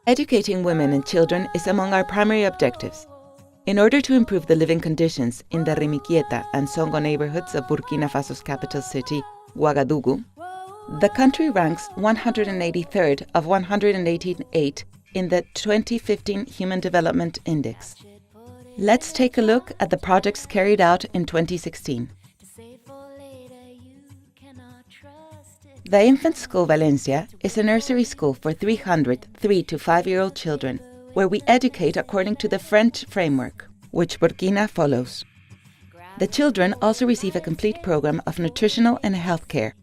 Educating women and children is among our primary objectives. In order to improve the living conditions in the Rimkieta and Songo neighborhoods of Burkina Faso's capital city, Ouagadougou, the country ranks 183rd of 188 in the 2015 Human Development Index. Let's take a look at the projects carried out in 2016. The Infant School Valencia is a nursery school for 300 3 to 5-year-old children, where we educate according to the French framework, which Burkina follows. The children also receive a complete program of nutritional and health care.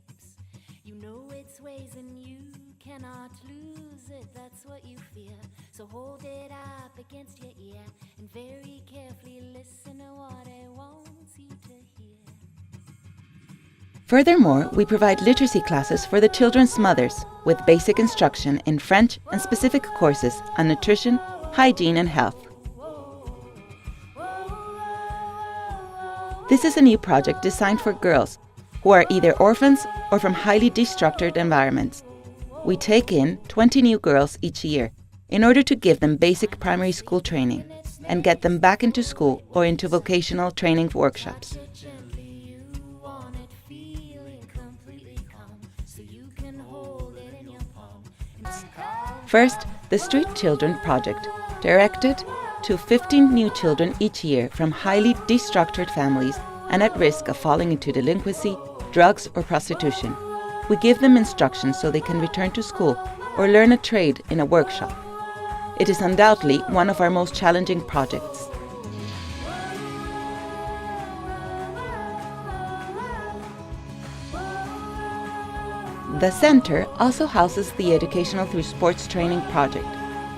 Furthermore, we provide literacy classes for the children's mothers with basic instruction in French and specific courses on nutrition, hygiene, and health. This is a new project designed for girls who are either orphans or from highly destructured environments. We take in 20 new girls each year in order to give them basic primary school training and get them back into school or into vocational training workshops. First, the Street Children Project, directed to 15 new children each year from highly destructured families and at risk of falling into delinquency, drugs, or prostitution. We give them instructions so they can return to school or learn a trade in a workshop. It is undoubtedly one of our most challenging projects. The center also houses the Educational Through Sports Training project,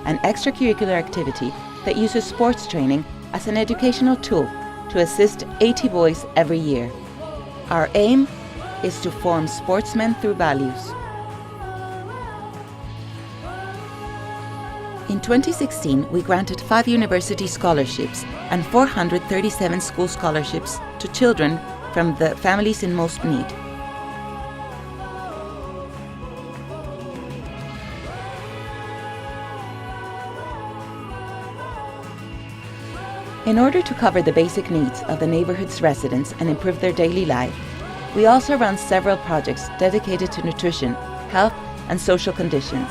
an extracurricular activity that uses sports training as an educational tool to assist 80 boys every year. Our aim is to form sportsmen through values. In 2016, we granted 5 university scholarships and 437 school scholarships to children from the families in most need. In order to cover the basic needs of the neighborhood's residents and improve their daily life, we also run several projects dedicated to nutrition, health, and social conditions.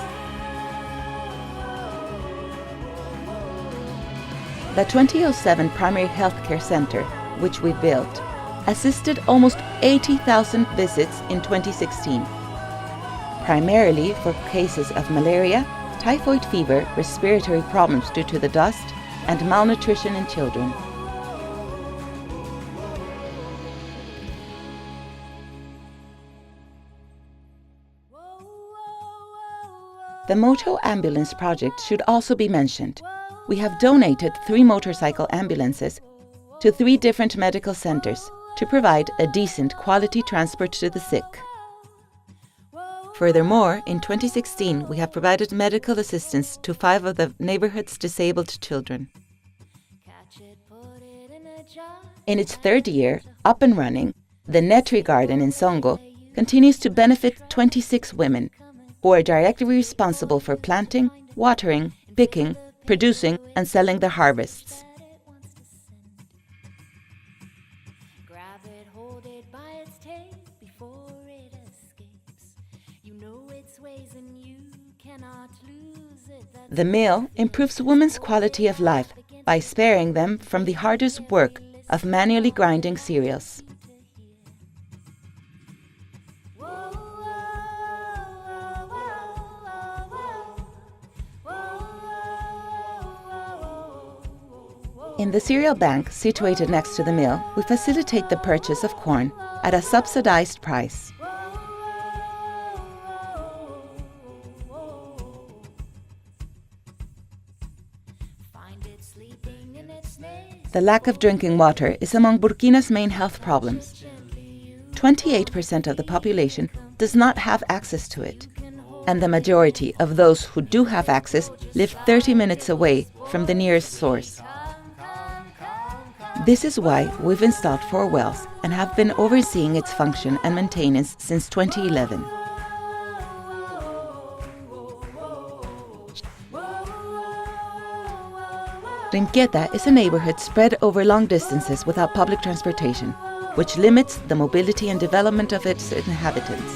The 2007 Primary Healthcare Center, which we built, assisted almost 80,000 visits in 2016, primarily for cases of malaria, typhoid fever, respiratory problems due to the dust, and malnutrition in children. The Moto Ambulance project should also be mentioned. We have donated 3 motorcycle ambulances to 3 different medical centers to provide a decent quality transport to the sick. Furthermore, in 2016, we have provided medical assistance to 5 of the neighborhood's disabled children. In its 3rd year, up and running, the Netri Garden in Songo continues to benefit 26 women who are directly responsible for planting, watering, picking, producing, and selling the harvests. The mill improves women's quality of life by sparing them from the hardest work of manually grinding cereals. In the cereal bank situated next to the mill, we facilitate the purchase of corn at a subsidized price. The lack of drinking water is among Burkina's main health problems. 28% of the population does not have access to it, and the majority of those who do have access live 30 minutes away from the nearest source. This is why we've installed 4 wells and have been overseeing its function and maintenance since 2011. Rimkieta is a neighborhood spread over long distances without public transportation, which limits the mobility and development of its inhabitants.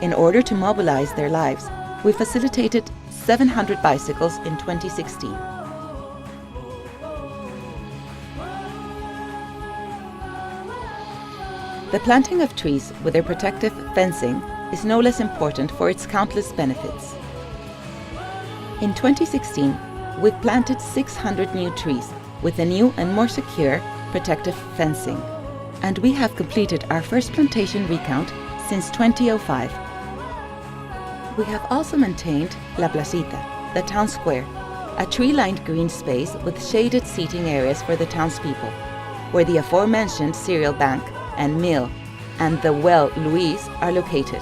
In order to mobilize their lives, we facilitated 700 bicycles in 2016. The planting of trees with their protective fencing is no less important for its countless benefits. In 2016, we've planted 600 new trees with a new and more secure protective fencing, and we have completed our first plantation recount since 2005. We have also maintained La Placita, the town square, a tree-lined green space with shaded seating areas for the townspeople, where the aforementioned cereal bank and mill and the well Louise are located.